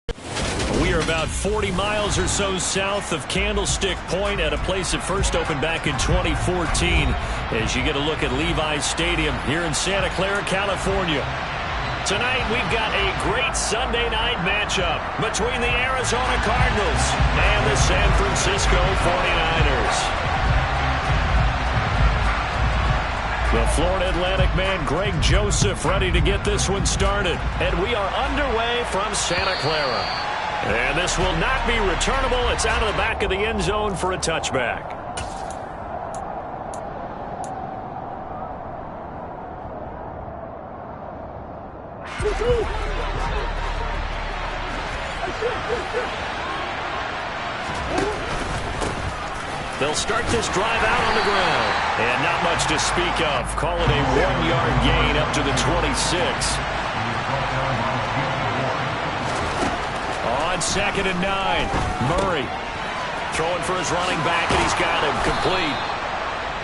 We are about 40 miles or so south of Candlestick Point at a place that first opened back in 2014 as you get a look at Levi's Stadium here in Santa Clara, California. Tonight we've got a great Sunday night matchup between the Arizona Cardinals and the San Francisco 49ers. The Florida Atlantic man Greg Joseph ready to get this one started. And we are underway from Santa Clara. And this will not be returnable. It's out of the back of the end zone for a touchback. They'll start this drive out on the ground. And not much to speak of. Call it a 1-yard gain up to the 26. On 2nd and 9, Murray throwing for his running back, and he's got him complete.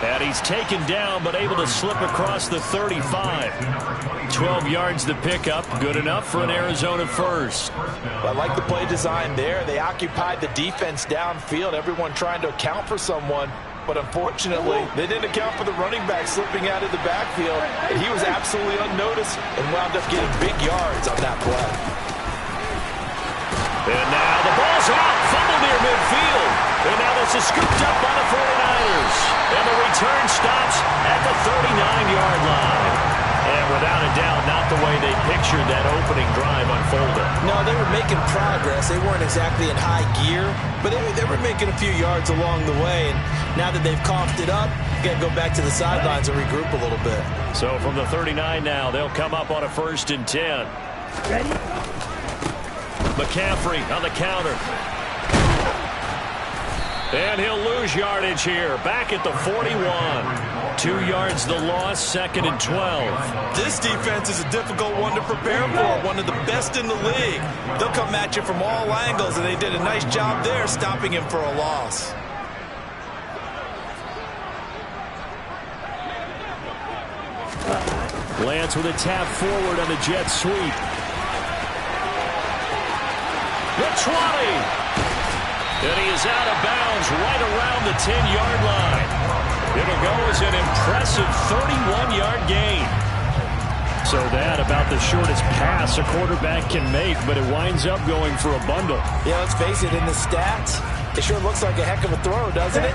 And he's taken down, but able to slip across the 35. 12 yards the pickup, good enough for an Arizona first. I like the play design there. They occupied the defense downfield, everyone trying to account for someone. But unfortunately, they didn't account for the running back slipping out of the backfield. And he was absolutely unnoticed and wound up getting big yards on that play. And now the ball's out, fumble near midfield. And now this is scooped up by the 49ers. And the return stops at the 39-yard line. And without a doubt, not the way they pictured that opening drive unfolded. No, they were making progress. They weren't exactly in high gear, but they were making a few yards along the way. And now that they've coughed it up, got to go back to the sidelines and regroup a little bit. So from the 39 now, they'll come up on a 1st and 10. Ready? McCaffrey on the counter. And he'll lose yardage here. Back at the 41. 2 yards the loss, 2nd and 12. This defense is a difficult one to prepare for. One of the best in the league. They'll come at you from all angles, and they did a nice job there stopping him for a loss. Lance with a tap forward on the jet sweep. The 20. And he is out of bounds right around the 10-yard line. It'll go as an impressive 31-yard gain. So that about the shortest pass a quarterback can make, but it winds up going for a bundle. Yeah, let's face it, in the stats, it sure looks like a heck of a throw, doesn't it?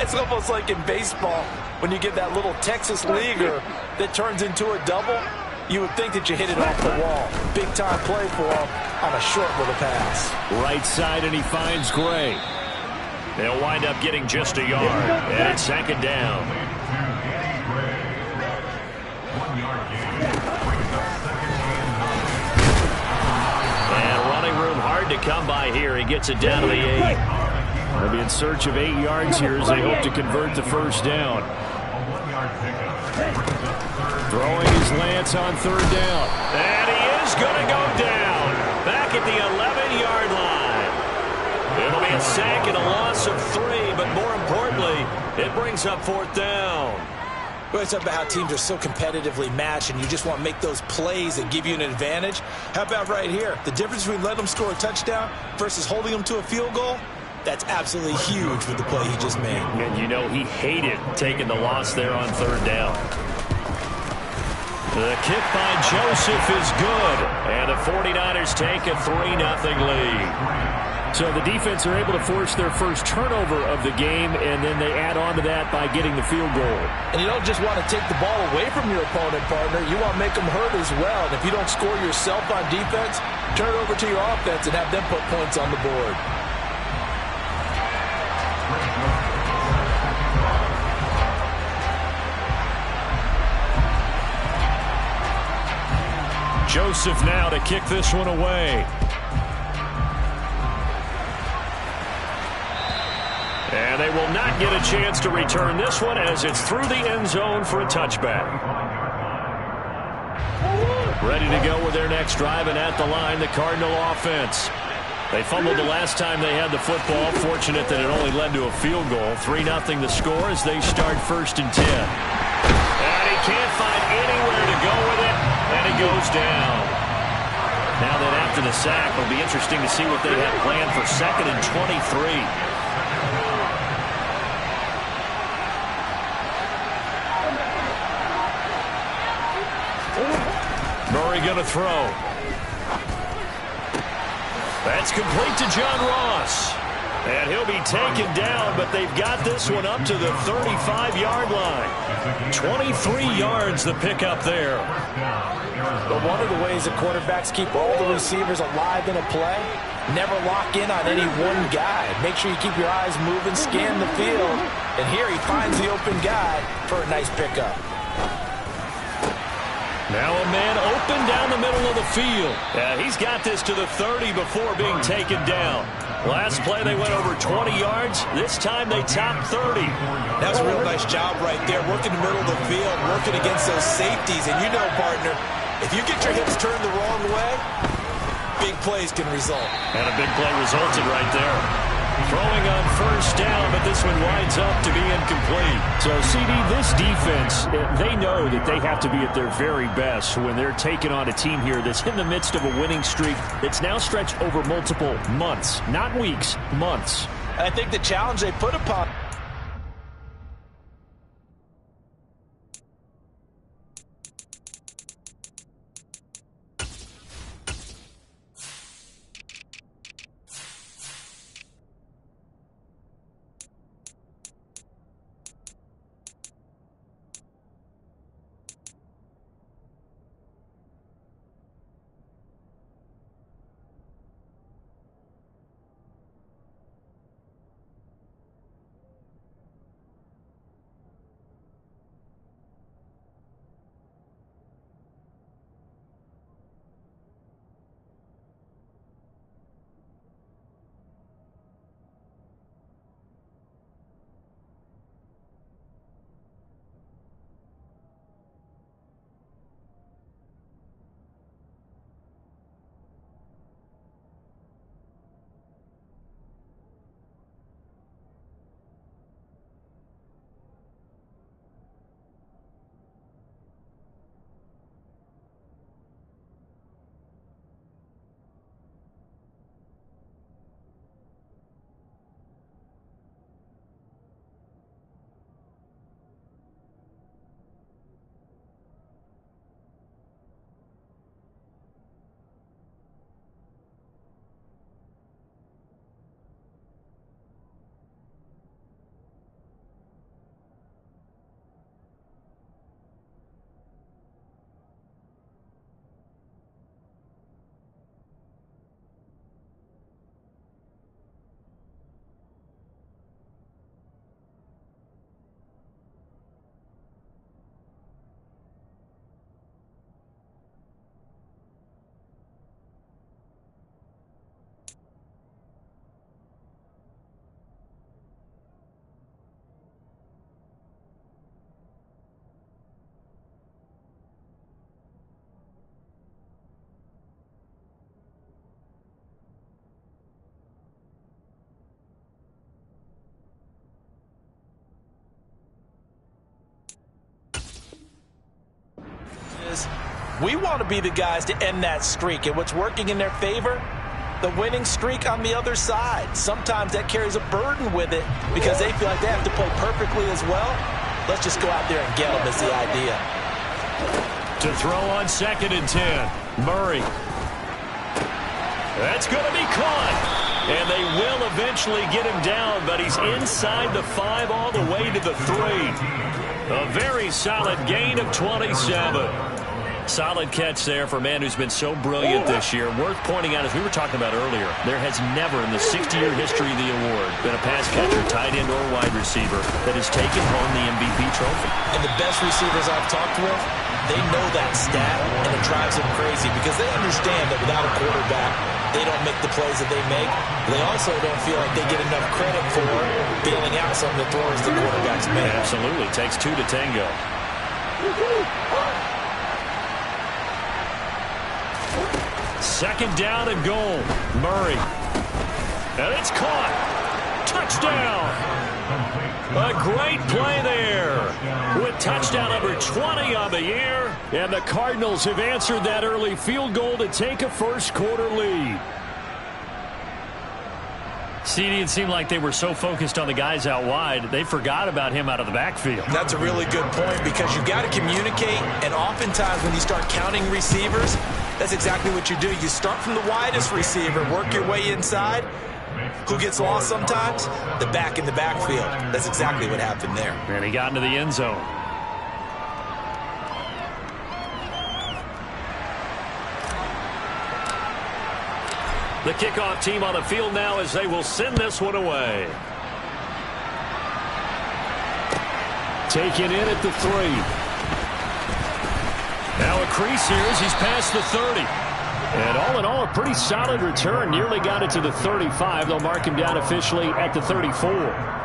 It's almost like in baseball when you get that little Texas leaguer that turns into a double. You would think that you hit it off the wall. Big-time play for him on a short little pass. Right side, and he finds Gray. They'll wind up getting just a yard, and it's 2nd down. And running room hard to come by here. He gets it down to the 8. They'll be in search of 8 yards here as they hope to convert the 1st down. Throwing his Lance on 3rd down. And he is going to go down. Back at the 11-yard line. It'll be a sack and a loss of 3, but more importantly, it brings up 4th down. We always talk about how teams are so competitively matched, and you just want to make those plays that give you an advantage. How about right here? The difference between letting them score a touchdown versus holding them to a field goal? That's absolutely huge with the play he just made. And you know he hated taking the loss there on 3rd down. The kick by Joseph is good. And the 49ers take a 3-0 lead. So the defense are able to force their first turnover of the game, and then they add on to that by getting the field goal. And you don't just want to take the ball away from your opponent, partner. You want to make them hurt as well. And if you don't score yourself on defense, turn it over to your offense and have them put points on the board. Joseph now to kick this one away. And they will not get a chance to return this one as it's through the end zone for a touchback. Ready to go with their next drive, and at the line, the Cardinal offense. They fumbled the last time they had the football. Fortunate that it only led to a field goal. 3-0 the score as they start 1st and 10. And he can't find anywhere to go with it, and he goes down. Now that after the sack. It'll be interesting to see what they have planned for 2nd and 23. Murray going to throw. That's complete to John Ross. And he'll be taken down, but they've got this one up to the 35-yard line. 23 yards the pickup there. But one of the ways that quarterbacks keep all the receivers alive in a play, never lock in on any one guy. Make sure you keep your eyes moving, scan the field. And here he finds the open guy for a nice pickup. Now a man open down the middle of the field. He's got this to the 30 before being taken down. Last play they went over 20 yards. This time they topped 30. That's a real nice job right there, working the middle of the field, working against those safeties. And you know, partner, if you get your hips turned the wrong way, big plays can result. And a big play resulted right there. Throwing on 1st down, but this one winds up to be incomplete. So, CD, this defense, they know that they have to be at their very best when they're taking on a team here that's in the midst of a winning streak that's now stretched over multiple months, not weeks, months. I think the challenge they put upon we want to be the guys to end that streak. And what's working in their favor? The winning streak on the other side. Sometimes that carries a burden with it because they feel like they have to play perfectly as well. Let's just go out there and get them is the idea. To throw on 2nd and 10. Murray. That's going to be caught. And they will eventually get him down, but he's inside the 5 all the way to the 3. A very solid gain of 27. Solid catch there for a man who's been so brilliant this year. Worth pointing out, as we were talking about earlier, there has never in the 60-year history of the award been a pass catcher, tight end, or wide receiver that has taken home the MVP trophy. And the best receivers I've talked with, they know that stat, and it drives them crazy because they understand that without a quarterback, they don't make the plays that they make. They also don't feel like they get enough credit for bailing out some of the throws the quarterbacks make. Absolutely. Takes 2 to tango. Second down and goal. Murray. And it's caught. Touchdown. A great play there with touchdown number 20 on the year. And the Cardinals have answered that early field goal to take a first-quarter lead. CD, it seemed like they were so focused on the guys out wide, they forgot about him out of the backfield. That's a really good point because you've got to communicate, and oftentimes when you start counting receivers, that's exactly what you do. You start from the widest receiver, work your way inside. Who gets lost sometimes? The back in the backfield. That's exactly what happened there. And he got into the end zone. The kickoff team on the field now as they will send this one away. Taken in at the 3. Now a crease here as he's past the 30. And all in all, a pretty solid return. Nearly got it to the 35. They'll mark him down officially at the 34.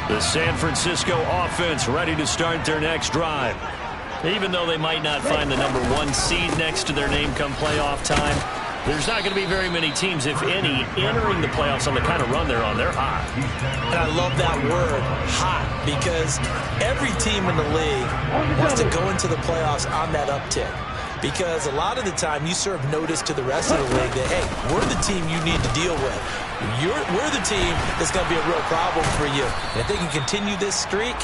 The San Francisco offense ready to start their next drive. Even though they might not find the number 1 seed next to their name come playoff time, there's not going to be very many teams, if any, entering the playoffs on the kind of run they're on. They're hot. And I love that word, hot, because every team in the league wants to go into the playoffs on that uptick. Because a lot of the time you serve notice to the rest of the league that, hey, we're the team you need to deal with. We're the team that's going to be a real problem for you. And if they can continue this streak,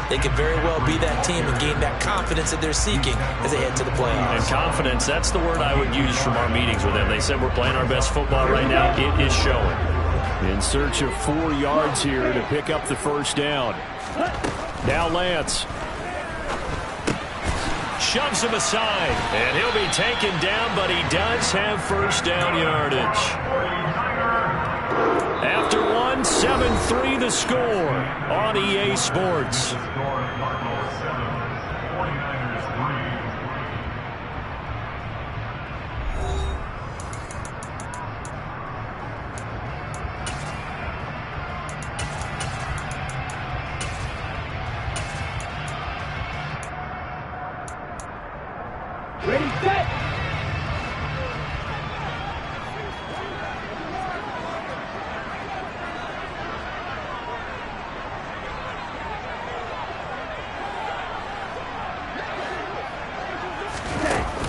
they could very well be that team and gain that confidence that they're seeking as they head to the playoffs. And confidence, that's the word I would use from our meetings with them. They said we're playing our best football right now. It is showing. In search of 4 yards here to pick up the first down. Now Lance. Shoves him aside, and he'll be taken down, but he does have first down yardage. After 1, 7-3 the score on EA Sports. Ready, set!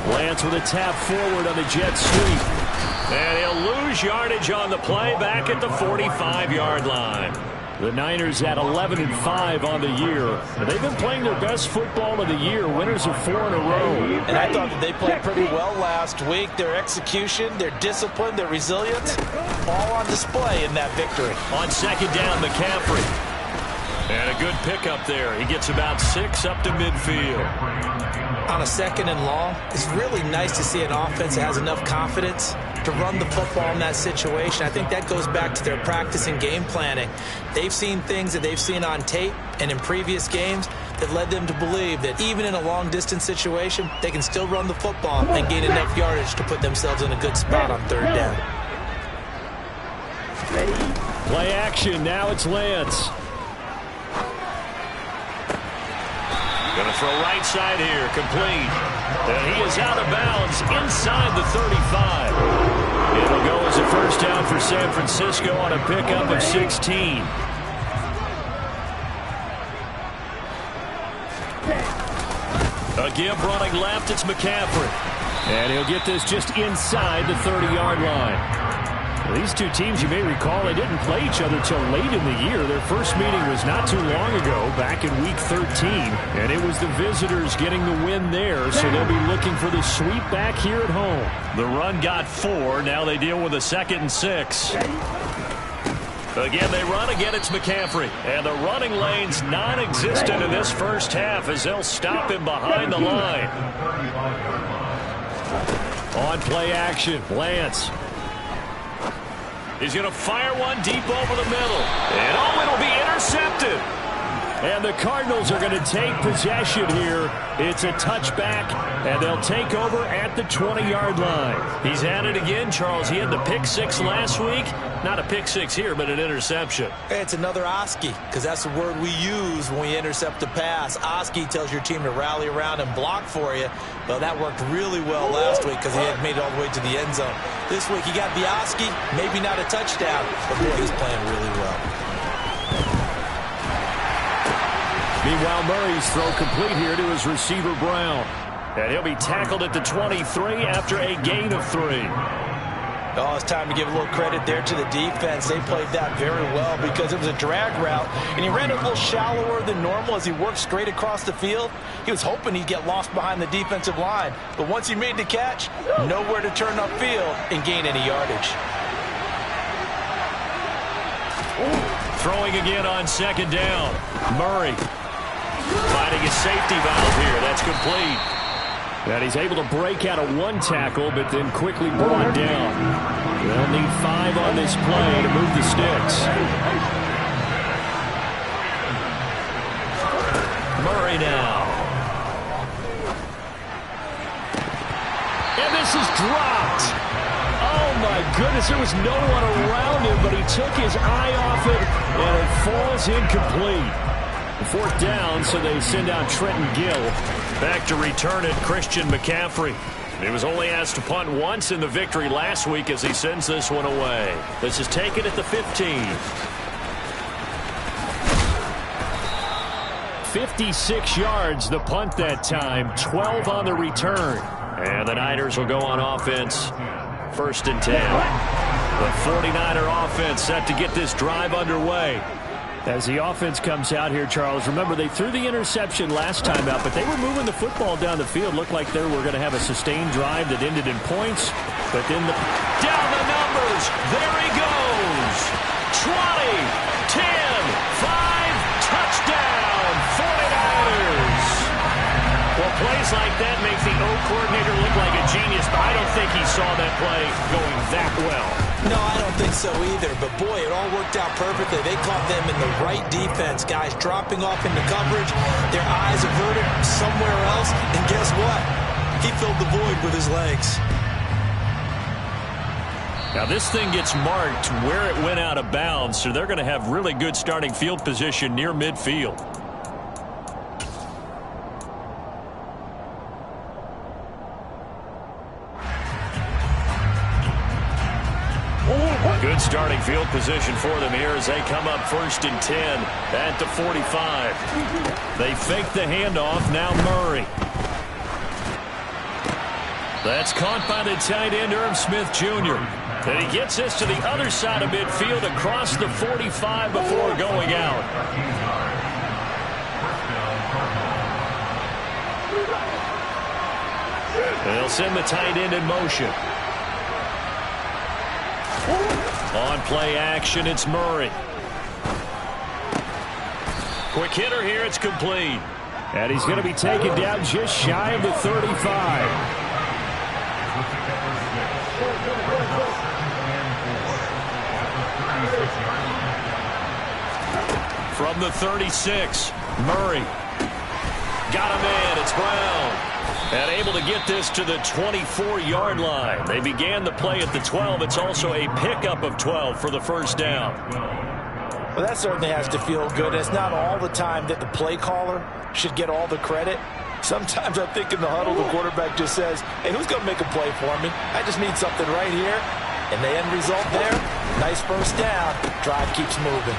Lance with a tap forward on the jet sweep. And he'll lose yardage on the play back at the 45-yard line. The Niners at 11-5 on the year. They've been playing their best football of the year. Winners of 4 in a row. And I thought that they played pretty well last week. Their execution, their discipline, their resilience, all on display in that victory. On second down, McCaffrey. And a good pickup there. He gets about 6 up to midfield. On a second and long, it's really nice to see an offense that has enough confidence to run the football in that situation. I think that goes back to their practice and game planning. They've seen things that they've seen on tape and in previous games that led them to believe that even in a long-distance situation, they can still run the football and gain enough yardage to put themselves in a good spot on third down. Play action. Now it's Lance. Going to throw right side here, complete. And he is out of bounds inside the 35. It'll go as a first down for San Francisco on a pickup of 16. A give running left, it's McCaffrey. And he'll get this just inside the 30-yard line. These two teams, you may recall, they didn't play each other till late in the year. Their first meeting was not too long ago, back in Week 13. And it was the visitors getting the win there, so they'll be looking for the sweep back here at home. The run got 4. Now they deal with a 2nd and 6. Again, they run. Again, it's McCaffrey. And the running lane's non-existent in this first half as they'll stop him behind the line. On play action, Lance. He's going to fire one deep over the middle. And oh, it'll be intercepted. And the Cardinals are going to take possession here. It's a touchback, and they'll take over at the 20-yard line. He's at it again, Charles. He had the pick six last week. Not a pick six here, but an interception. It's another Oski, because that's the word we use when we intercept a pass. Oski tells your team to rally around and block for you. Well, that worked really well last week because he had made it all the way to the end zone. This week he got the Oski, maybe not a touchdown, but boy, he's playing really well. Meanwhile, Murray's throw complete here to his receiver, Brown. And he'll be tackled at the 23 after a gain of 3. Oh, it's time to give a little credit there to the defense. They played that very well because it was a drag route, and he ran it a little shallower than normal as he worked straight across the field. He was hoping he'd get lost behind the defensive line, but once he made the catch, nowhere to turn upfield and gain any yardage. Throwing again on second down. Murray finding a safety valve here. That's complete. And he's able to break out of one tackle, but then quickly brought down. They'll need 5 on this play to move the sticks. Murray now. And this is dropped. Oh, my goodness. There was no one around him, but he took his eye off it, and it falls incomplete. 4th down, so they send out Trenton Gill. Back to return it, Christian McCaffrey. He was only asked to punt once in the victory last week as he sends this one away. This is taken at the 15. 56 yards the punt that time, 12 on the return. And the Niners will go on offense, 1st and 10. The 49er offense set to get this drive underway. As the offense comes out here, Charles, remember they threw the interception last time out, but they were moving the football down the field. Looked like they were going to have a sustained drive that ended in points. But then down the numbers. There he goes. 20, 10, 5, touchdown, 49ers. Well, plays like that make the O coordinator look like a genius, but I don't think he saw that play going that well. No, I don't think so either, but boy, it all worked out perfectly. They caught them in the right defense, guys dropping off into coverage, their eyes averted somewhere else, and guess what? He filled the void with his legs. Now this thing gets marked where it went out of bounds, so they're going to have really good starting field position near midfield. Good starting field position for them here as they come up 1st and 10 at the 45. They fake the handoff. Now Murray. That's caught by the tight end, Irv Smith Jr. And he gets this to the other side of midfield across the 45 before going out. They'll send the tight end in motion. On play action, it's Murray. Quick hitter here, it's complete. And he's going to be taken down just shy of the 35. From the 36, Murray. Got him in, it's Brown. And able to get this to the 24-yard line. They began the play at the 12. It's also a pickup of 12 for the 1st down. Well, that certainly has to feel good. It's not all the time that the play caller should get all the credit. Sometimes I think in the huddle, the quarterback just says, hey, who's going to make a play for me? I just need something right here. And the end result there, nice 1st down. Drive keeps moving.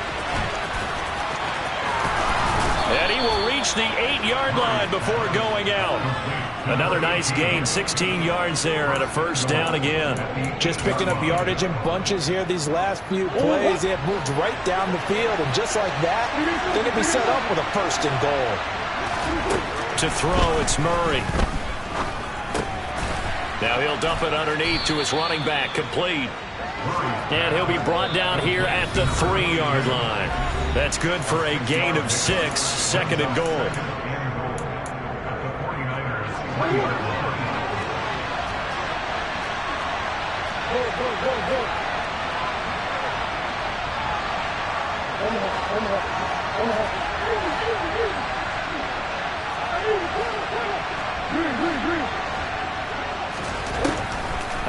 And he will reach the 8-yard line before going out. Another nice gain, 16 yards there, and a 1st down again. Just picking up yardage in bunches here these last few plays. They have moved right down the field, and just like that, they're going to be set up with a 1st and goal. To throw, it's Murray. Now he'll dump it underneath to his running back, complete. And he'll be brought down here at the 3-yard line. That's good for a gain of 6, 2nd and goal.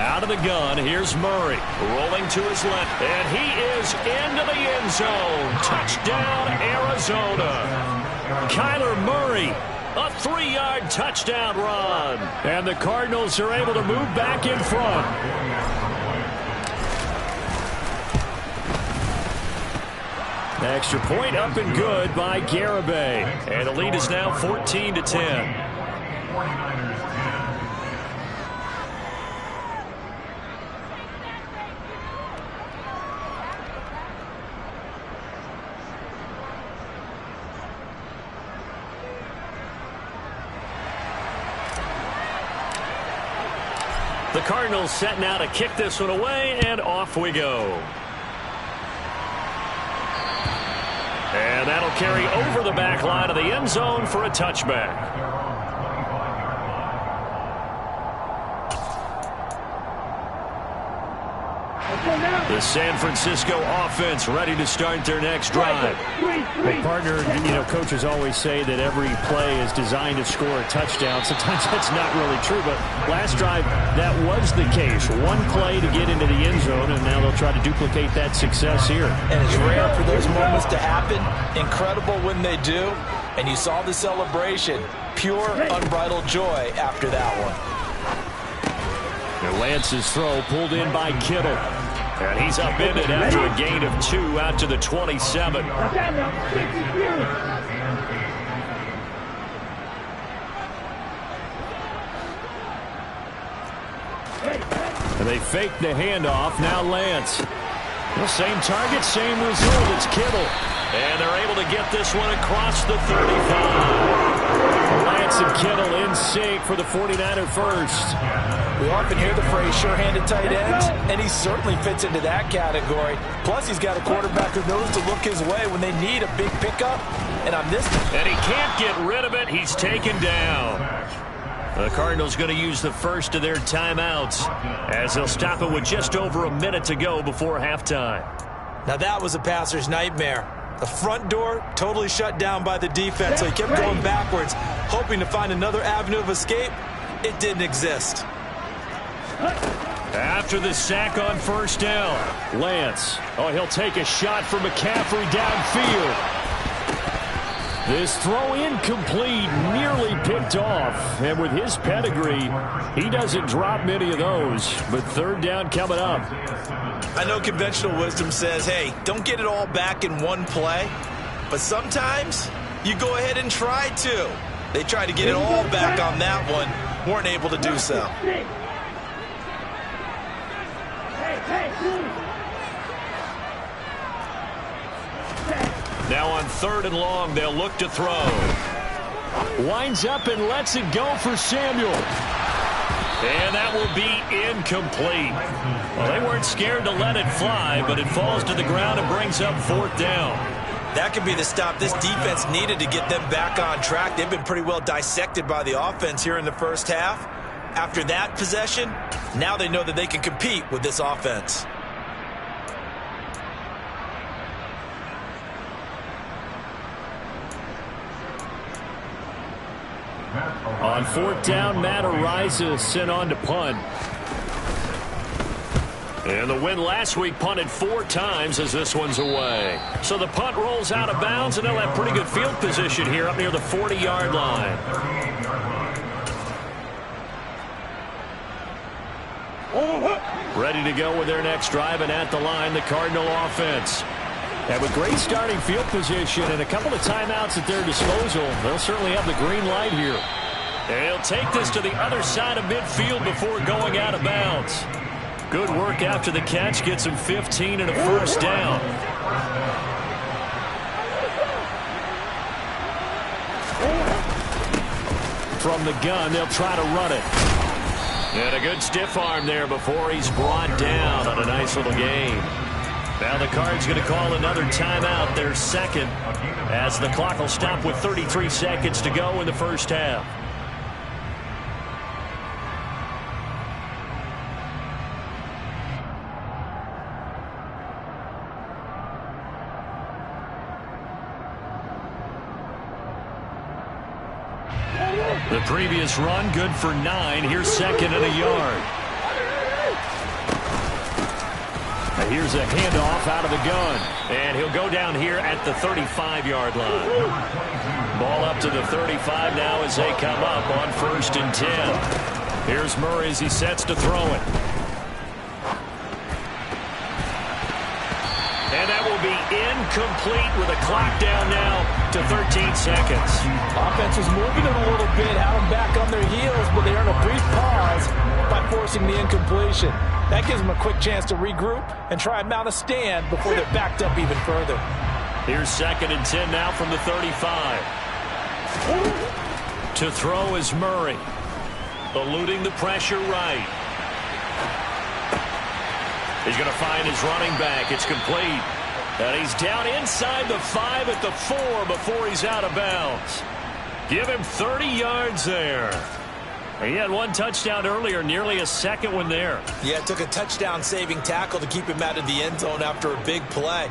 Out of the gun, here's Murray. Rolling to his left, and he is into the end zone. Touchdown, Arizona. Kyler Murray, a 3-yard touchdown run. And the Cardinals are able to move back in front. Extra point up and good by Garibay. And the lead is now 14-10. The Cardinals setting out to kick this one away, and off we go. And that'll carry over the back line of the end zone for a touchback. The San Francisco offense ready to start their next drive. Well, partner, coaches always say that every play is designed to score a touchdown. Sometimes that's not really true, but last drive, that was the case. One play to get into the end zone, and now they'll try to duplicate that success here. And it's rare for those moments to happen. Incredible when they do. And you saw the celebration. Pure, unbridled joy after that one. And Lance's throw pulled in by Kittle. And he's upended after a gain of 2 out to the 27. And they fake the handoff. Now Lance. Well, same target, same result. It's Kittle. And they're able to get this one across the 35. Lance and Kittle in sync for the 49er first. We often hear the phrase sure-handed tight ends, and he certainly fits into that category. Plus, he's got a quarterback who knows to look his way when they need a big pickup. And on this... And he can't get rid of it. He's taken down. The Cardinals going to use the first of their timeouts as they'll stop it with just over a minute to go before halftime. Now that was a passer's nightmare. The front door totally shut down by the defense, so he kept going backwards, hoping to find another avenue of escape. It didn't exist. After the sack on first down, Lance. Oh, he'll take a shot for McCaffrey downfield. This throw incomplete, nearly picked off. And with his pedigree, he doesn't drop many of those. But third down coming up. I know conventional wisdom says, hey, don't get it all back in one play. But sometimes you go ahead and try to. They tried to get it all back on that one. Weren't able to do so. Now on 3rd and long, they'll look to throw. Winds up and lets it go for Samuel. And that will be incomplete. Well, they weren't scared to let it fly, but it falls to the ground and brings up 4th down. That could be the stop this defense needed to get them back on track. They've been pretty well dissected by the offense here in the first half. After that possession, now they know that they can compete with this offense. On 4th down, Matt Araiza sent on to punt. And the win last week punted 4 times as this one's away. So the punt rolls out of bounds, and they'll have pretty good field position here up near the 40-yard line. Ready to go with their next drive, and at the line, the Cardinal offense. And with great starting field position and a couple of timeouts at their disposal, they'll certainly have the green light here. And he'll take this to the other side of midfield before going out of bounds. Good work after the catch, gets him 15 and a first down. From the gun, they'll try to run it. And a good stiff arm there before he's brought down on a nice little gain. Now the Cards going to call another timeout, their second, as the clock will stop with 33 seconds to go in the first half. The previous run good for 9. Here's 2nd and a yard. Here's a handoff out of the gun. And he'll go down here at the 35-yard line. Ball up to the 35 now as they come up on 1st and 10. Here's Murray as he sets to throw it. And that will be incomplete with a clock down now to 13 seconds. Offense was moving it a little bit, had them back on their heels, but they earned a brief pause by forcing the incompletion. That gives them a quick chance to regroup and try and mount a stand before they're backed up even further. Here's 2nd and 10 now from the 35. To throw is Murray. Eluding the pressure right. He's going to find his running back. It's complete. And he's down inside the 5 at the 4 before he's out of bounds. Give him 30 yards there. He had one touchdown earlier, nearly a second one there. Yeah, it took a touchdown-saving tackle to keep him out of the end zone after a big play.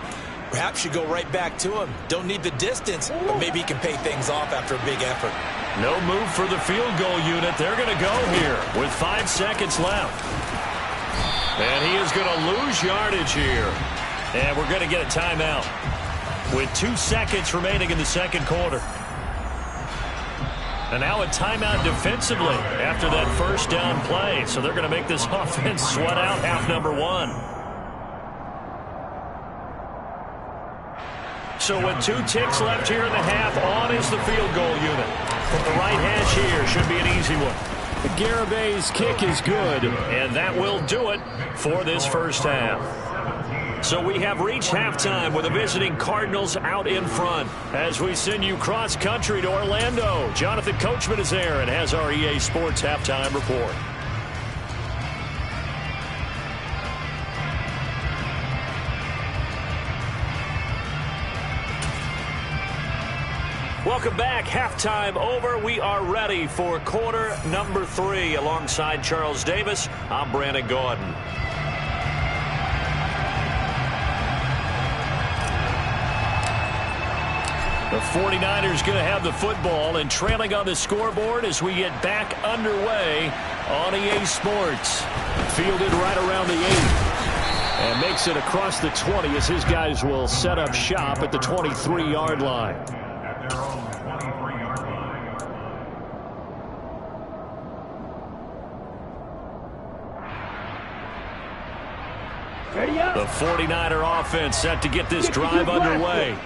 Perhaps you go right back to him. Don't need the distance, but maybe he can pay things off after a big effort. No move for the field goal unit. They're going to go here with 5 seconds left. And he is going to lose yardage here. And we're going to get a timeout with 2 seconds remaining in the second quarter. And now a timeout defensively after that first down play. So they're going to make this offense sweat out half number 1. So with 2 ticks left here in the half, on is the field goal unit. From the right hash here, should be an easy one. Garabay's kick is good. And that will do it for this first half. So we have reached halftime with the visiting Cardinals out in front. As we send you cross-country to Orlando, Jonathan Coachman is there and has our EA Sports halftime report. Welcome back. Halftime over. We are ready for quarter number 3. Alongside Charles Davis, I'm Brandon Gordon. The 49ers going to have the football and trailing on the scoreboard as we get back underway on EA Sports. Fielded right around the 8. And makes it across the 20 as his guys will set up shop at the 23-yard line. The 49er offense set to get this drive underway.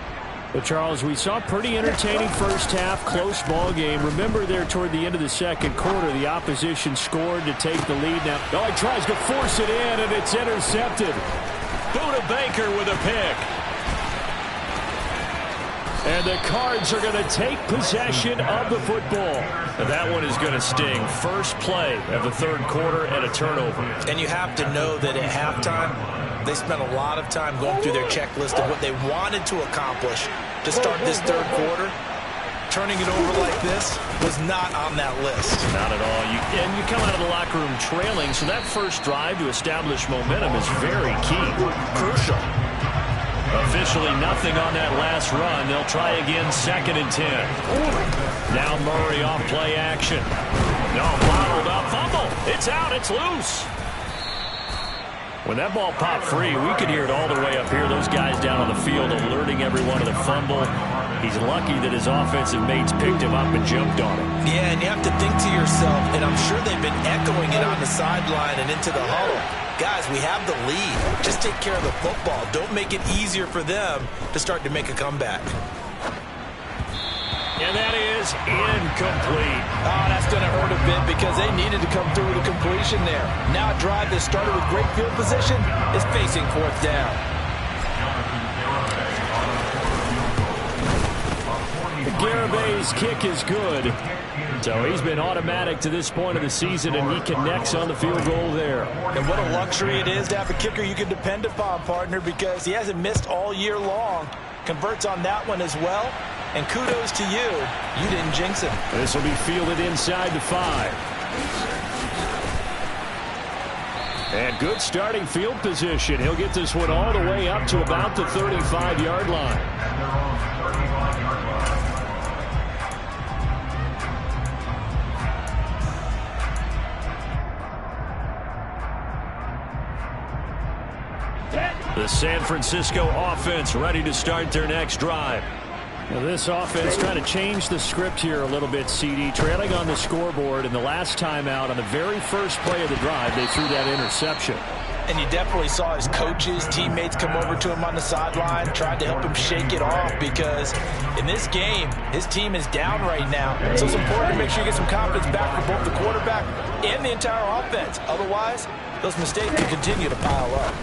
But, Charles, we saw a pretty entertaining first half, close ball game. Remember there toward the end of the second quarter, the opposition scored to take the lead. Now, he tries to force it in, and it's intercepted. Buda Baker with a pick. And the Cards are going to take possession of the football. And that one is going to sting. First play of the third quarter and a turnover. And you have to know that at halftime, they spent a lot of time going through their checklist of what they wanted to accomplish to start this third quarter. Turning it over like this was not on that list. Not at all. And you come out of the locker room trailing, so that first drive to establish momentum is very key. Crucial. Officially nothing on that last run. They'll try again, 2nd and 10. Now Murray off play action. No, bottled up, fumble. It's out, it's loose. When that ball popped free, we could hear it all the way up here. Those guys down on the field alerting everyone of the fumble. He's lucky that his offensive mates picked him up and jumped on him. Yeah, and you have to think to yourself, and I'm sure they've been echoing it on the sideline and into the huddle. Guys, we have the lead. Just take care of the football. Don't make it easier for them to start to make a comeback. And that is incomplete. Oh, that's going to hurt a bit because they needed to come through with a completion there. Now a drive that started with great field position is facing 4th down. Garabay's kick is good. So he's been automatic to this point of the season, and he connects on the field goal there. And what a luxury it is to have a kicker you can depend upon, partner, because he hasn't missed all year long. Converts on that one as well. And kudos to you. You didn't jinx him. This will be fielded inside the 5. And good starting field position. He'll get this one all the way up to about the 35-yard line. The San Francisco offense ready to start their next drive. Now this offense trying to change the script here a little bit, CD. Trailing on the scoreboard, and the last time out on the very first play of the drive, they threw that interception. And you definitely saw his coaches, teammates come over to him on the sideline, tried to help him shake it off, because in this game, his team is down right now. So it's important to make sure you get some confidence back for both the quarterback and the entire offense. Otherwise, those mistakes can continue to pile up.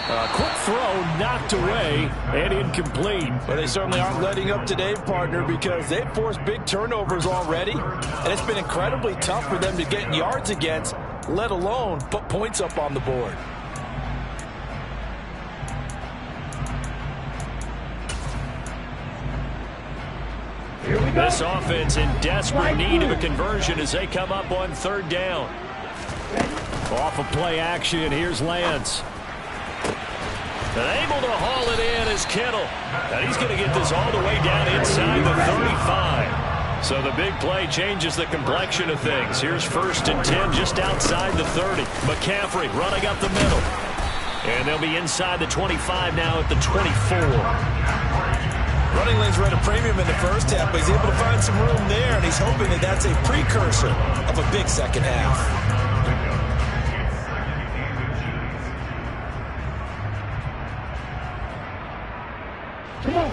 A quick throw knocked away and incomplete. But they certainly aren't letting up today, partner, because they've forced big turnovers already. And it's been incredibly tough for them to get yards against, let alone put points up on the board. This offense in desperate need of a conversion as they come up on third down. Off of play action, here's Lance. And able to haul it in is Kittle. And he's going to get this all the way down inside the 35. So the big play changes the complexion of things. Here's 1st and 10 just outside the 30. McCaffrey running up the middle. And they'll be inside the 25 now at the 24. Running lanes were at a premium in the first half, but he's able to find some room there, and he's hoping that that's a precursor of a big second half.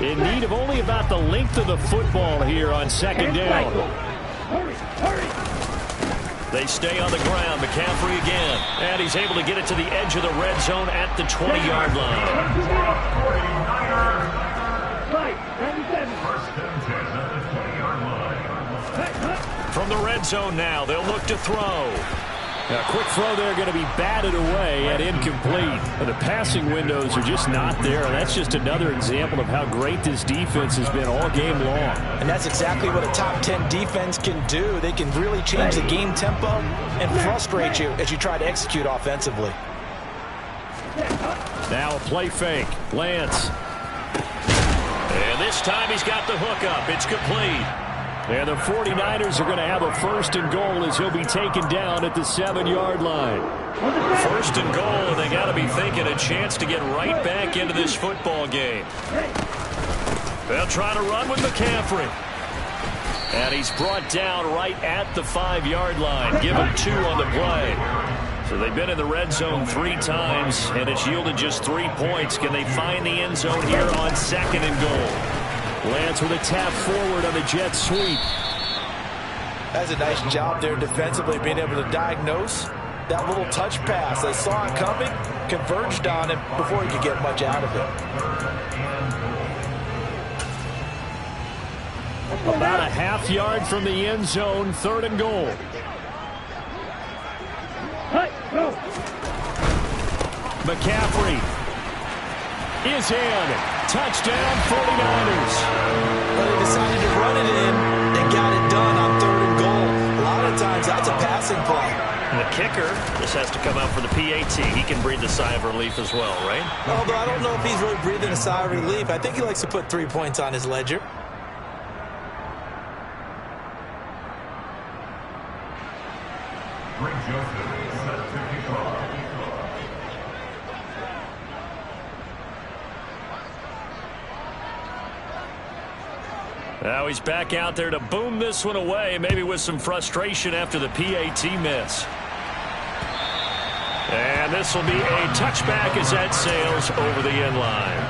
In need of only about the length of the football here on second down. They stay on the ground. McCaffrey again. And he's able to get it to the edge of the red zone at the 20-yard line. From the red zone now, they'll look to throw. A quick throw there going to be batted away and incomplete. The passing windows are just not there. That's just another example of how great this defense has been all game long. And that's exactly what a top 10 defense can do. They can really change the game tempo and frustrate you as you try to execute offensively. Now a play fake. Lance. And this time he's got the hook up. It's complete. And the 49ers are going to have a 1st and goal as he'll be taken down at the 7-yard line. 1st and goal, and they got to be thinking a chance to get right back into this football game. They'll try to run with McCaffrey. And he's brought down right at the 5-yard line. Give him 2 on the play. So they've been in the red zone 3 times, and it's yielded just 3 points. Can they find the end zone here on 2nd and goal? Lance with a tap forward on the jet sweep. That's a nice job there defensively, being able to diagnose that little touch pass. They saw it coming, converged on it before he could get much out of it. About a half yard from the end zone, 3rd and goal. McCaffrey is in. Touchdown, 49ers. But they decided to run it in and got it done on 3rd and goal. A lot of times that's a passing play. And the kicker just has to come out for the PAT. He can breathe a sigh of relief as well, right? Although I don't know if he's really breathing a sigh of relief. I think he likes to put 3 points on his ledger. Now he's back out there to boom this one away, maybe with some frustration after the PAT miss. And this will be a touchback as that sails over the end line.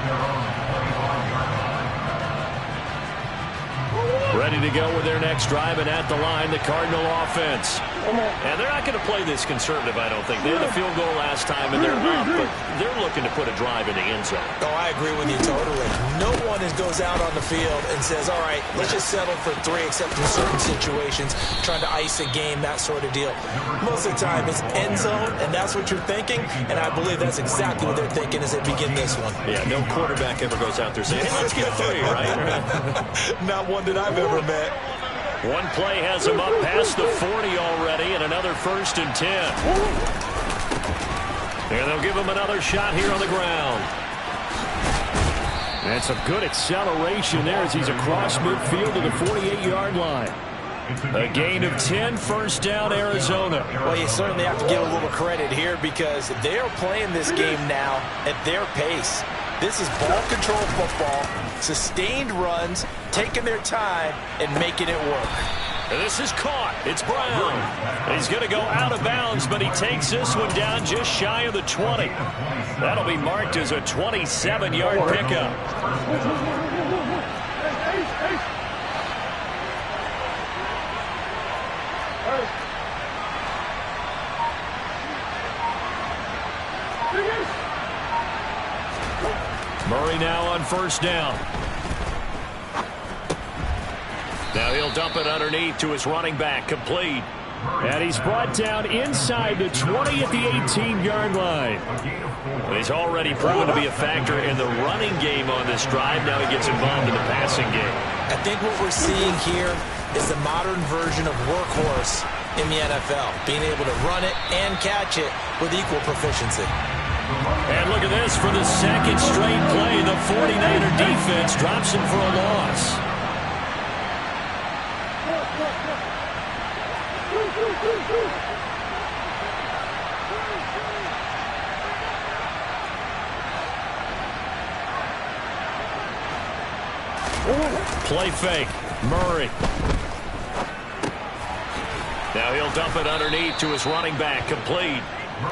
Ready to go with their next drive, and at the line, the Cardinal offense. And they're not going to play this conservative, I don't think. They had a field goal last time, and they're up, but they're looking to put a drive in the end zone. Oh, I agree with you totally. No one goes out on the field and says, all right, let's just settle for 3, except in certain situations, trying to ice a game, that sort of deal. Most of the time, it's end zone, and that's what you're thinking, and I believe that's exactly what they're thinking as they begin this one. Yeah, no quarterback ever goes out there saying, hey, let's get 3, right? Not one that I've ever met. One play has him up past the 40 already, and another 1st and 10. And they'll give him another shot here on the ground. And some good acceleration there as he's across midfield to the 48-yard line. A gain of 10, first down, Arizona. Well, you certainly have to give a little credit here because they are playing this game now at their pace. This is ball control football, sustained runs, taking their time, and making it work. This is caught. It's Brown. He's going to go out of bounds, but he takes this one down just shy of the 20. That'll be marked as a 27-yard pickup. Murray now on first down. Now he'll dump it underneath to his running back, complete. And he's brought down inside the 20 at the 18-yard line. He's already proven to be a factor in the running game on this drive. Now he gets involved in the passing game. I think what we're seeing here is the modern version of workhorse in the NFL, being able to run it and catch it with equal proficiency. And look at this for the second straight play. The 49er defense drops him for a loss. Play fake. Murray. Now he'll dump it underneath to his running back, complete.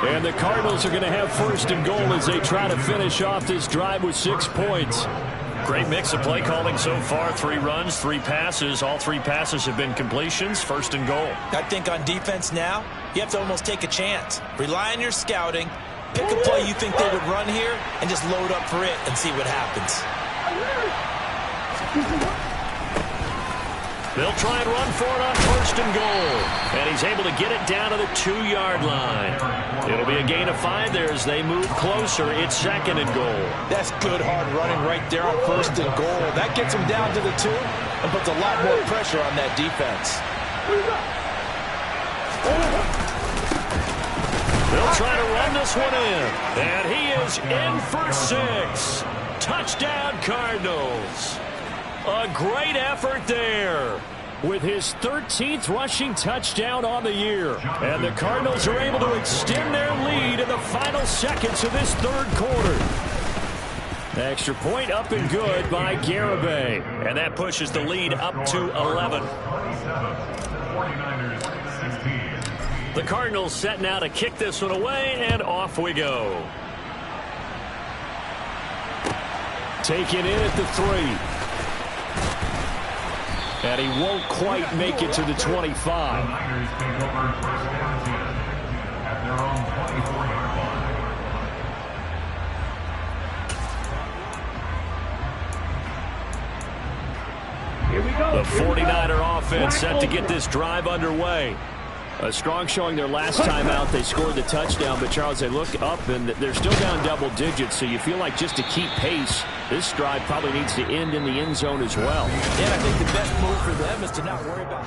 And the Cardinals are going to have first and goal as they try to finish off this drive with 6 points. Great mix of play calling so far. 3 runs, 3 passes. All 3 passes have been completions. First and goal. I think on defense now, you have to almost take a chance. Rely on your scouting. Pick a play you think they would run here and just load up for it and see what happens. They'll try and run for it on first and goal. And he's able to get it down to the 2-yard line. It'll be a gain of 5 there as they move closer. It's second and goal. That's good hard running right there on first and goal. That gets them down to the 2 and puts a lot more pressure on that defense. They'll try to run this one in. And he is in for 6. Touchdown, Cardinals. A great effort there. With his 13th rushing touchdown on the year. And the Cardinals are able to extend their lead in the final seconds of this third quarter. Extra point up and good by Garibay. And that pushes the lead up to 11. The Cardinals set now to kick this one away, and off we go. Taken in at the 3. And he won't quite make it to the 25. Here we go. The 49er offense set to get this drive underway. A strong showing their last time out. They scored the touchdown, but Charles, they look up and they're still down double digits, so you feel like just to keep pace, this drive probably needs to end in the end zone as well. And I think the best move for them is to not worry about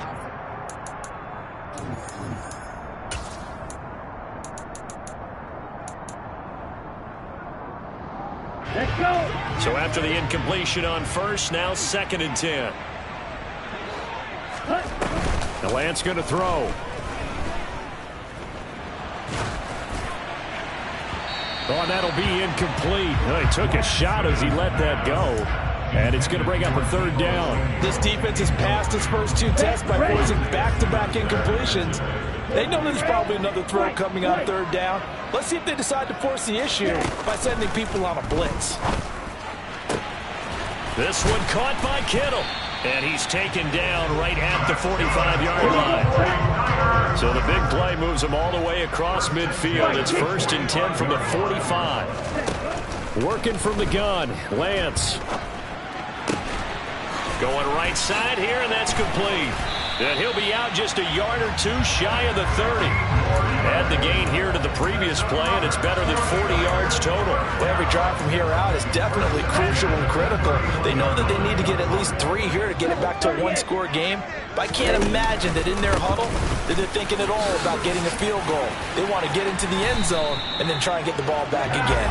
Let's go. So after the incompletion on first, now second and 10. The Lance going to throw. Oh, and that'll be incomplete. Oh, he took a shot as he let that go. And it's going to bring up a third down. This defense has passed its first 2 tests by forcing back-to-back incompletions. They know there's probably another throw coming on third down. Let's see if they decide to force the issue by sending people on a blitz. This one caught by Kittle. And he's taken down right at the 45-yard line. So the big play moves him all the way across midfield. It's first and 10 from the 45. Working from the gun, Lance. Going right side here, and that's complete. And he'll be out just a yard or 2 shy of the 30. Add the gain here to the previous play, and it's better than 40 yards total. Every drive from here out is definitely crucial and critical. They know that they need to get at least 3 here to get it back to a 1-score game. But I can't imagine that in their huddle that they're thinking at all about getting a field goal. They want to get into the end zone and then try and get the ball back again.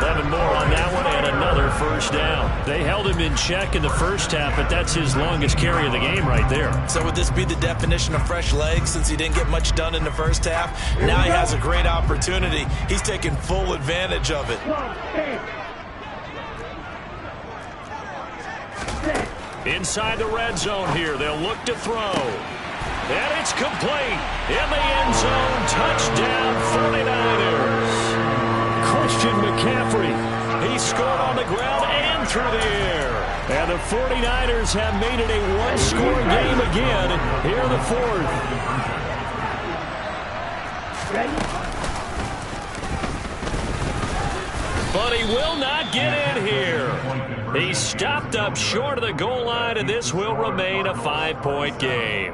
11 more on that one and another first down. They held him in check in the first half, but that's his longest carry of the game right there. So would this be the definition of fresh legs since he didn't get much done in the first half? Now he has a great opportunity. He's taking full advantage of it. Inside the red zone here, they'll look to throw. And it's complete. In the end zone, touchdown 49ers. Christian McCaffrey, he scored on the ground and through the air. And the 49ers have made it a one-score game again here in the fourth. But he will not get in here. He stopped up short of the goal line, and this will remain a 5-point game.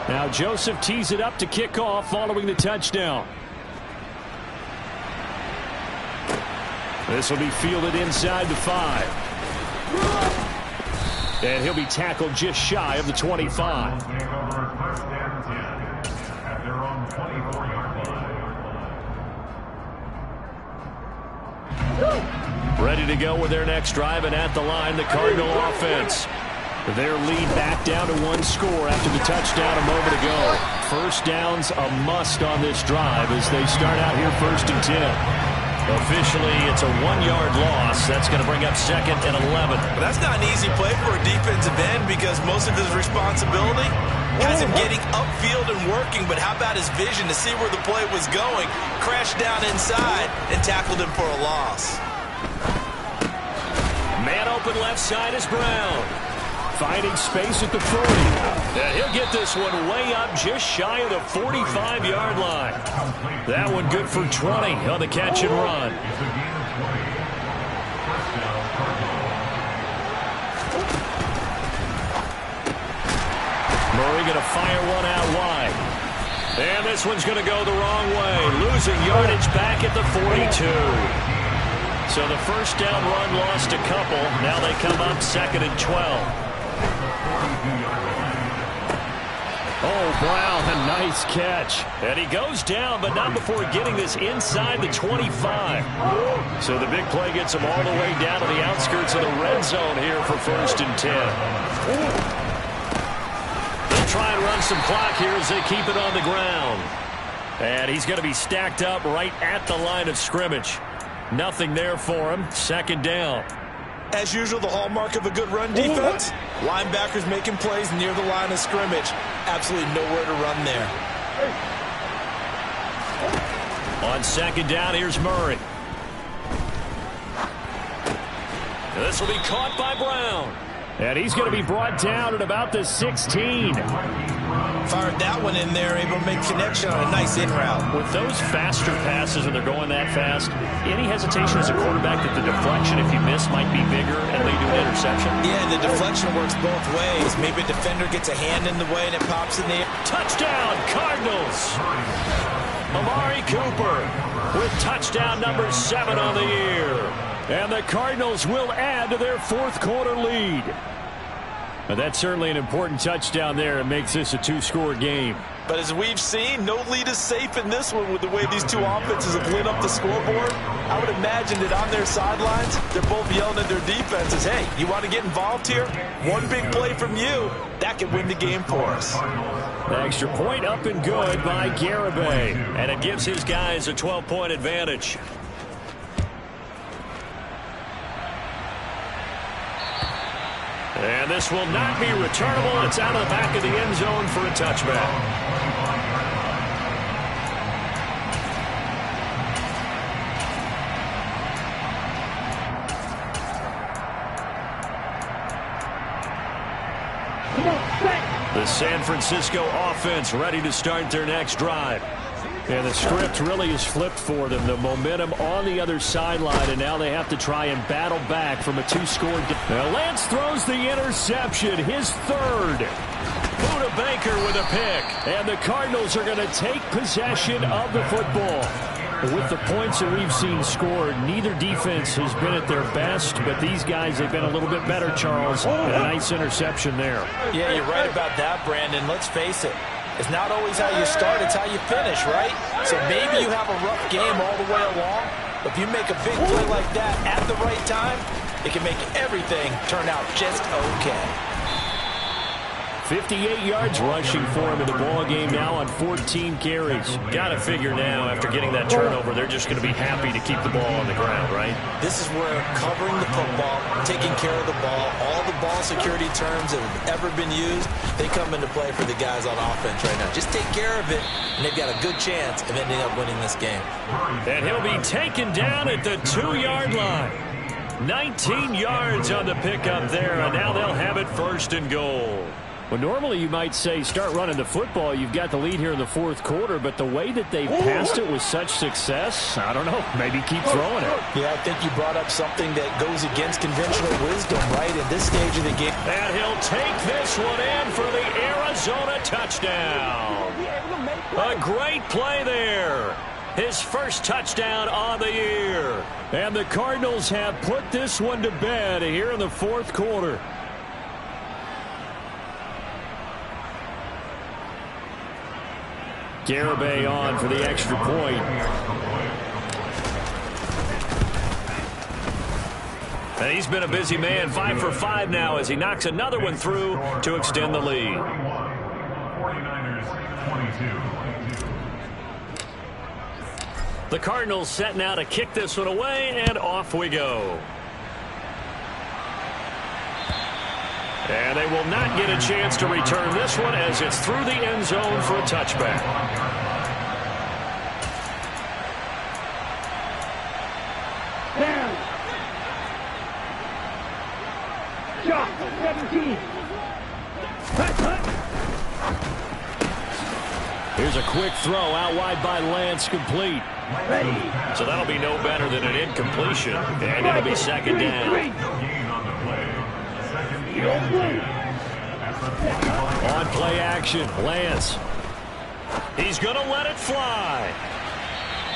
Now Joseph tees it up to kick off following the touchdown. This will be fielded inside the 5. And he'll be tackled just shy of the 25. Ready to go with their next drive, and at the line, the Cardinal offense. Their lead back down to one score after the touchdown a moment ago. First down's a must on this drive as they start out here 1st and 10. Officially, it's a 1-yard loss. That's going to bring up 2nd and 11. But that's not an easy play for a defensive end because most of his responsibility has him getting upfield and working. But how about his vision to see where the play was going, crashed down inside, and tackled him for a loss. Man open left side is Brown. Finding space at the 40. And he'll get this one way up just shy of the 45-yard line. That one good for 20 on the catch and run. Murray going to fire one out wide. And this one's going to go the wrong way. Losing yardage back at the 42. So the first down run lost a couple. Now they come up 2nd and 12. Oh, Brown, a nice catch. And he goes down, but not before getting this inside the 25. So the big play gets him all the way down to the outskirts of the red zone here for 1st and 10. They'll try and run some clock here as they keep it on the ground. And he's going to be stacked up right at the line of scrimmage. Nothing there for him. 2nd down. As usual, the hallmark of a good run defense, linebackers making plays near the line of scrimmage. Absolutely nowhere to run there. On 2nd down, here's Murray. This will be caught by Brown. And he's going to be brought down at about the 16. Fired that one in there, able to make connection on a nice in route. With those faster passes and they're going that fast, any hesitation as a quarterback that the deflection, if you miss, might be bigger and lead to an interception? Yeah, the deflection works both ways. Maybe a defender gets a hand in the way and it pops in the air. Touchdown, Cardinals! Amari Cooper with touchdown number 7 on the year. And the Cardinals will add to their 4th quarter lead. But that's certainly an important touchdown there. It makes this a 2-score game. But as we've seen, no lead is safe in this one with the way these two offenses have lit up the scoreboard. I would imagine that on their sidelines, they're both yelling at their defenses, hey, you want to get involved here? One big play from you, that could win the game for us. The extra point up and good by Garibay. And it gives his guys a 12-point advantage. And this will not be returnable. It's out of the back of the end zone for a touchback. The San Francisco offense ready to start their next drive. And the script really is flipped for them. The momentum on the other sideline, and now they have to try and battle back from a 2-score. Now Lance throws the interception, his 3rd. Buda Baker with a pick. And the Cardinals are going to take possession of the football. With the points that we've seen scored, neither defense has been at their best, but these guys have been a little bit better, Charles. And a nice interception there. Yeah, you're right about that, Brandon. Let's face it. It's not always how you start, it's how you finish, right? So maybe you have a rough game all the way along, but if you make a big play like that at the right time, it can make everything turn out just okay. 58 yards rushing for him in the ball game now on 14 carries. Got to figure now, after getting that turnover, they're just going to be happy to keep the ball on the ground, right? This is where covering the football, taking care of the ball, all the ball security terms that have ever been used, they come into play for the guys on offense right now. Just take care of it, and they've got a good chance of ending up winning this game. And he'll be taken down at the 2-yard line. 19 yards on the pickup there, and now they'll have it 1st and goal. Well, normally you might say start running the football. You've got the lead here in the 4th quarter, but the way that they passed it with such success, I don't know, maybe keep throwing it. Yeah, I think you brought up something that goes against conventional wisdom, right, in this stage of the game. And he'll take this one in for the Arizona touchdown. A great play there. His first touchdown on the year. And the Cardinals have put this one to bed here in the 4th quarter. Garibay on for the extra point. And he's been a busy man, 5 for 5 now as he knocks another one through to extend the lead. 49ers 22. The Cardinals set now to kick this one away, and off we go. And they will not get a chance to return this one as it's through the end zone for a touchback. Down. Shot. 17. Here's a quick throw out wide by Lance, complete. So that'll be no better than an incompletion, and it'll be 2nd down. No gain on the play. 2nd down. On play action, Lance. He's going to let it fly.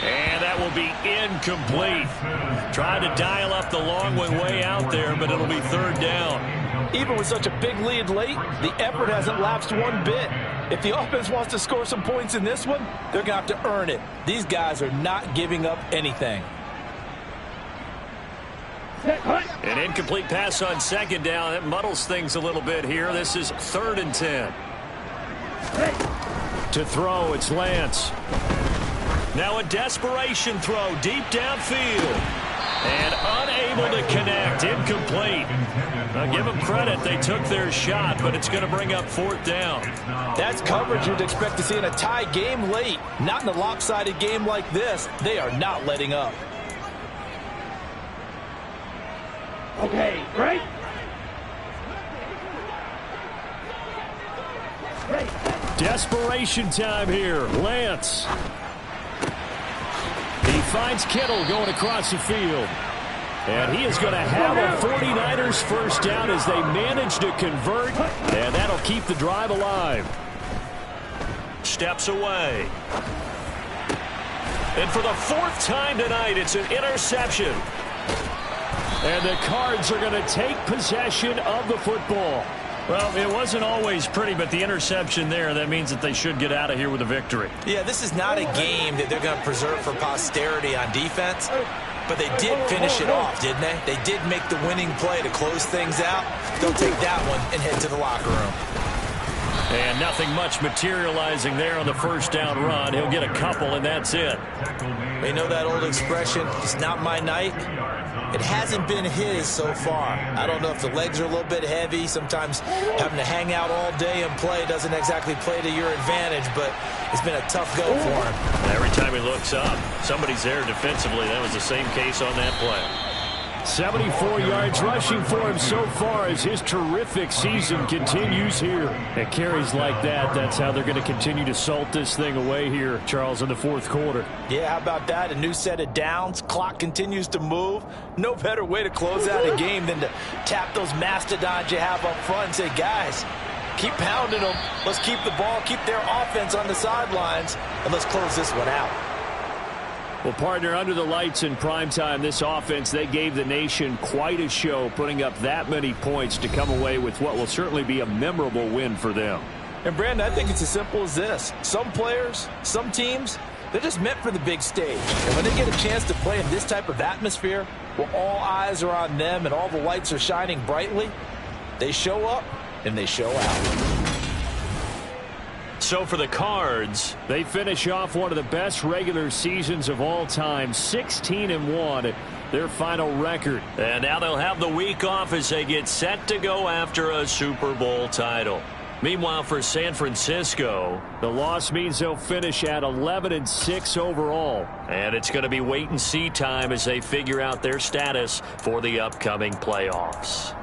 And that will be incomplete. Tried to dial up the long one way out there, but it'll be 3rd down. Even with such a big lead late, the effort hasn't lapsed one bit. If the offense wants to score some points in this one, they're going to have to earn it. These guys are not giving up anything. An incomplete pass on 2nd down. That muddles things a little bit here. This is 3rd and 10. To throw, it's Lance. Now a desperation throw deep downfield. And unable to connect. Incomplete. Now give them credit. They took their shot, but it's going to bring up 4th down. That's coverage you'd expect to see in a tie game late. Not in a lopsided game like this. They are not letting up. Okay, right? Desperation time here. Lance. He finds Kittle going across the field. And he is going to have a 49ers 1st down as they manage to convert. And that'll keep the drive alive. Steps away. And for the 4th time tonight, it's an interception. And the Cards are going to take possession of the football. Well, it wasn't always pretty, but the interception there, that means that they should get out of here with a victory. Yeah, this is not a game that they're going to preserve for posterity on defense, but they did finish it off, didn't they? They did make the winning play to close things out. They'll take that one and head to the locker room. And nothing much materializing there on the 1st down run. He'll get a couple, and that's it. You know that old expression, it's not my night? It hasn't been his so far. I don't know if the legs are a little bit heavy. Sometimes having to hang out all day and play doesn't exactly play to your advantage, but it's been a tough go for him. Every time he looks up, somebody's there defensively. That was the same case on that play. 74 yards rushing for him so far as his terrific season continues here. And carries like that, that's how they're going to continue to salt this thing away here, Charles, in the 4th quarter. Yeah, how about that? A new set of downs. Clock continues to move. No better way to close out a game than to tap those mastodons you have up front and say, guys, keep pounding them. Let's keep the ball, keep their offense on the sidelines, and let's close this one out. Well, partner, under the lights in primetime, this offense, they gave the nation quite a show, putting up that many points to come away with what will certainly be a memorable win for them. And, Brandon, I think it's as simple as this. Some players, some teams, they're just meant for the big stage. And when they get a chance to play in this type of atmosphere, where all eyes are on them and all the lights are shining brightly, they show up and they show out. So for the Cards, they finish off one of the best regular seasons of all time, 16-1, their final record. And now they'll have the week off as they get set to go after a Super Bowl title. Meanwhile, for San Francisco, the loss means they'll finish at 11-6 overall. And it's going to be wait-and-see time as they figure out their status for the upcoming playoffs.